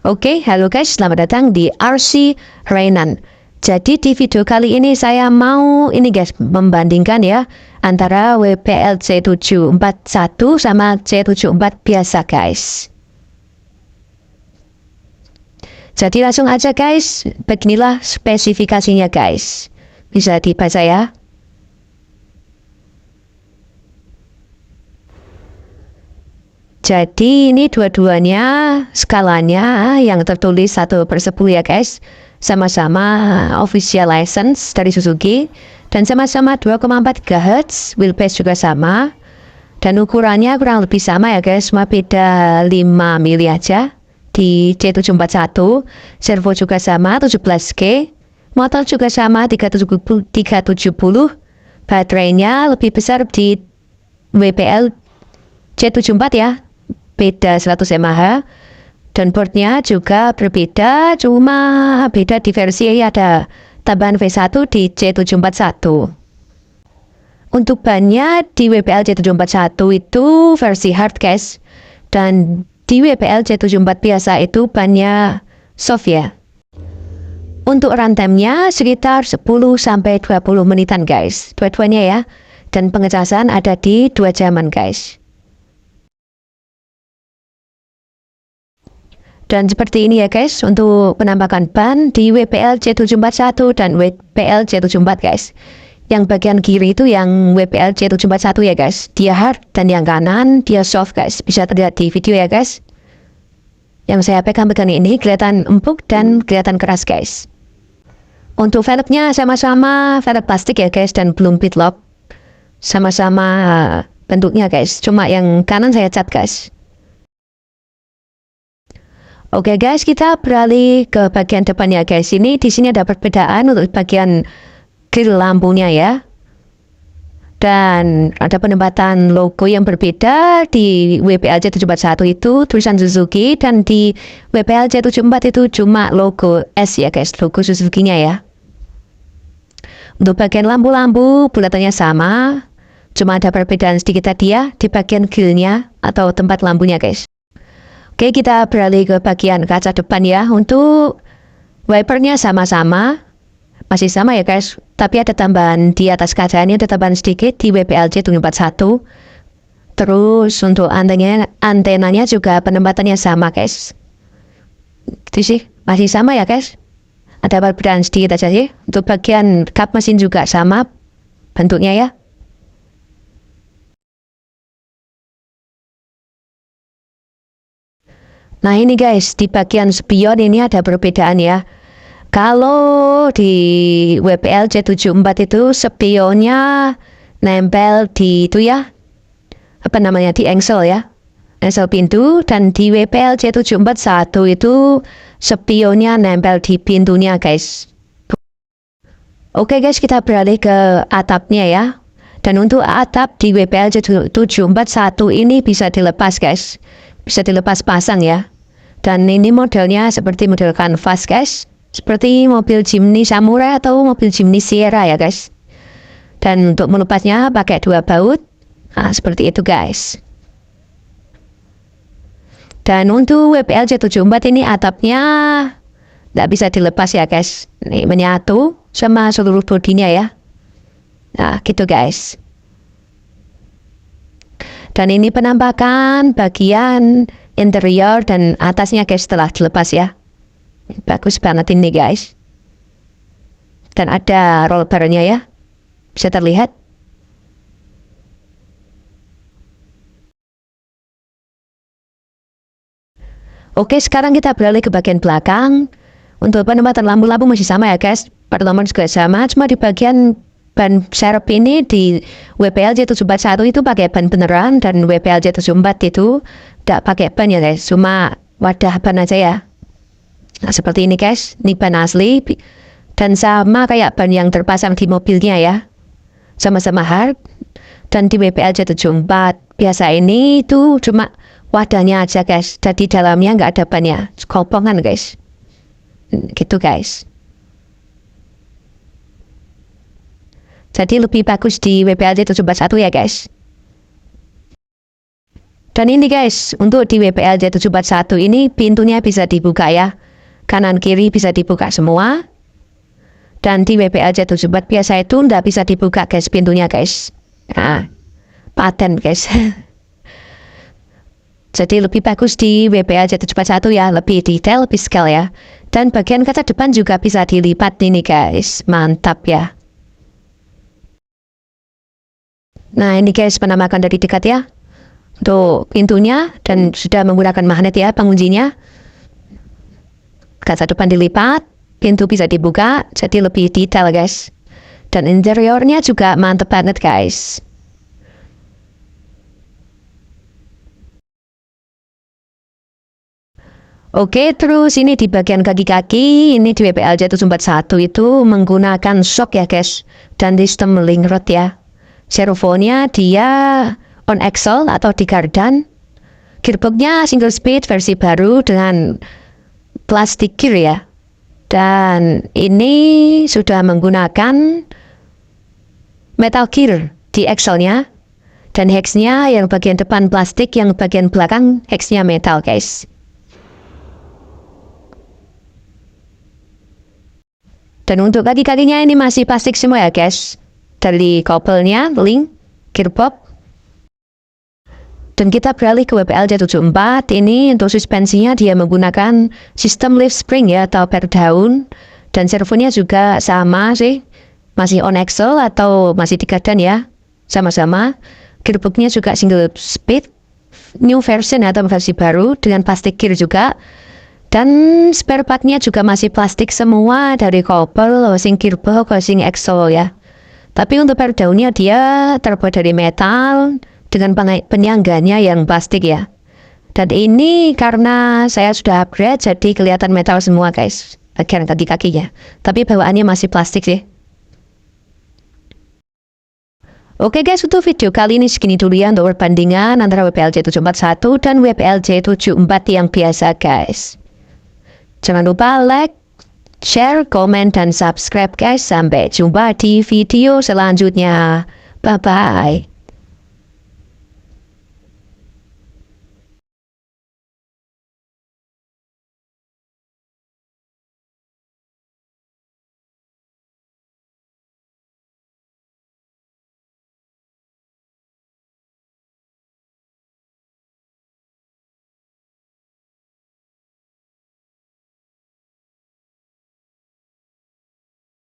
Oke, halo guys, selamat datang di RC Rainan. Jadi di video kali ini saya mau ini guys membandingkan ya antara WPL C741 sama C74 biasa guys. Jadi langsung aja guys, beginilah spesifikasinya guys. Bisa dibaca ya. Jadi ini dua-duanya skalanya yang tertulis 1/10 ya guys. Sama-sama official license dari Suzuki. Dan sama-sama 2,4 GHz, wheelbase juga sama. Dan ukurannya kurang lebih sama ya guys, cuma beda 5 mili aja. Di C741, servo juga sama 17G. Motor juga sama 370. Baterainya lebih besar di WPL C74 ya. Beda 100 mAh dan boardnya juga berbeda, cuma beda di versi ada tambahan V1 di C741. Untuk bannya di WPL C741 itu versi hard guys, dan di WPL C74 biasa itu bannya soft ya. Untuk runtime'nya sekitar 10-20 menitan guys, dua-duanya ya, dan pengecasan ada di 2 jaman guys. Dan seperti ini ya guys untuk penampakan ban di WPL C741 dan WPL C74 guys. Yang bagian kiri itu yang WPL C741 ya guys, dia hard, dan yang kanan dia soft guys. Bisa terlihat di video ya guys. Yang saya pegang-pegang ini kelihatan empuk dan kelihatan keras guys. Untuk velgnya sama-sama velg plastik ya guys, dan belum pitlock. Sama-sama bentuknya guys, cuma yang kanan saya cat guys. Oke guys, kita beralih ke bagian depannya guys. Di sini ada perbedaan untuk bagian grill lampunya ya. Dan ada penempatan logo yang berbeda. Di WPL C741 itu tulisan Suzuki, dan di WPL C74 itu cuma logo S ya guys, logo Suzuki-nya ya. Untuk bagian lampu-lampu bulatannya sama, cuma ada perbedaan sedikit tadi ya di bagian grillnya atau tempat lampunya guys. Oke, kita beralih ke bagian kaca depan ya. Untuk wipernya sama-sama, masih sama ya guys, tapi ada tambahan di atas kaca ini, ada tambahan sedikit di WPL C741. Terus untuk antenanya juga penempatannya sama guys. Itu sih masih sama ya guys, ada perbedaan sedikit aja sih. Untuk bagian kap mesin juga sama bentuknya ya. Nah ini guys, di bagian spion ini ada perbedaan ya. Kalau di WPL C74 itu spionnya nempel di itu ya, apa namanya, di engsel ya, engsel pintu. Dan di WPL C741 itu spionnya nempel di pintunya guys. Oke guys, kita beralih ke atapnya ya. Dan untuk atap di WPL C741 ini bisa dilepas guys, bisa dilepas pasang ya. Dan ini modelnya seperti model kanvas guys, seperti mobil Jimny Samurai atau mobil Jimny Sierra ya guys. Dan untuk melepasnya pakai 2 baut. Nah, seperti itu guys. Dan untuk WPL C74 ini atapnya tidak bisa dilepas ya guys. Ini menyatu sama seluruh bodinya ya. Nah gitu guys. Dan ini penampakan bagian interior dan atasnya guys setelah dilepas ya. Bagus banget ini guys. Dan ada roll barnya ya, bisa terlihat. Oke, sekarang kita beralih ke bagian belakang. Untuk penempatan lampu-lampu masih sama ya guys, pertolongan juga sama, cuma di bagian ban serep ini di WPL C741 itu pakai ban beneran, dan WPL C74 itu tidak pakai ban ya guys, cuma wadah ban aja ya. Nah seperti ini guys, ini ban asli dan sama kayak ban yang terpasang di mobilnya ya, sama-sama hard. Dan di WPL C74 biasa ini itu cuma wadahnya aja guys, jadi dalamnya nggak ada bannya, kopongan guys. Gitu guys. Jadi lebih bagus di WPL C741 ya guys. Dan ini guys, untuk di WPLJ 741 ini pintunya bisa dibuka ya. Kanan kiri bisa dibuka semua. Dan di WPLJ 74 biasa itu nggak bisa dibuka guys pintunya guys. Nah, paten guys. Jadi lebih bagus di WPLJ 741 ya, lebih detail, lebih scale ya. Dan bagian kaca depan juga bisa dilipat ini guys, mantap ya. Nah ini guys penampakan dari dekat ya. Untuk pintunya dan sudah menggunakan magnet ya penguncinya. Kaca depan dilipat, pintu bisa dibuka, jadi lebih detail guys. Dan interiornya juga mantap banget guys. Oke, terus ini di bagian kaki-kaki, ini di WPLJ 741 itu menggunakan shock ya guys, dan sistem link rod ya. Servonya dia on axle atau di kardan. Gearboxnya single speed versi baru dengan plastik gear ya. Dan ini sudah menggunakan metal gear di axle-nya. Dan hex-nya yang bagian depan plastik, yang bagian belakang hex-nya metal guys. Dan untuk kaki-kakinya ini masih plastik semua ya guys. Dari couple-nya, link, gearbox. Dan kita beralih ke WPLJ 74. Ini untuk suspensinya dia menggunakan sistem lift spring ya atau per daun. Dan servonya juga sama sih. Masih on axle atau masih di kardan ya. Sama-sama. Gearboxnya juga single speed. New version atau versi baru dengan plastik gear juga. Dan spare partnya juga masih plastik semua dari couple, housing gearbox, housing axle ya. Tapi untuk per daunnya dia terbuat dari metal dengan penyangganya yang plastik ya. Dan ini karena saya sudah upgrade jadi kelihatan metal semua guys. Bagian kaki-kakinya. Tapi bawaannya masih plastik sih. Oke guys, untuk video kali ini segini dulu ya untuk perbandingan antara WPLJ 741 dan WPLJ 74 yang biasa guys. Jangan lupa like, share, komen, dan subscribe guys. Sampai jumpa di video selanjutnya. Bye-bye.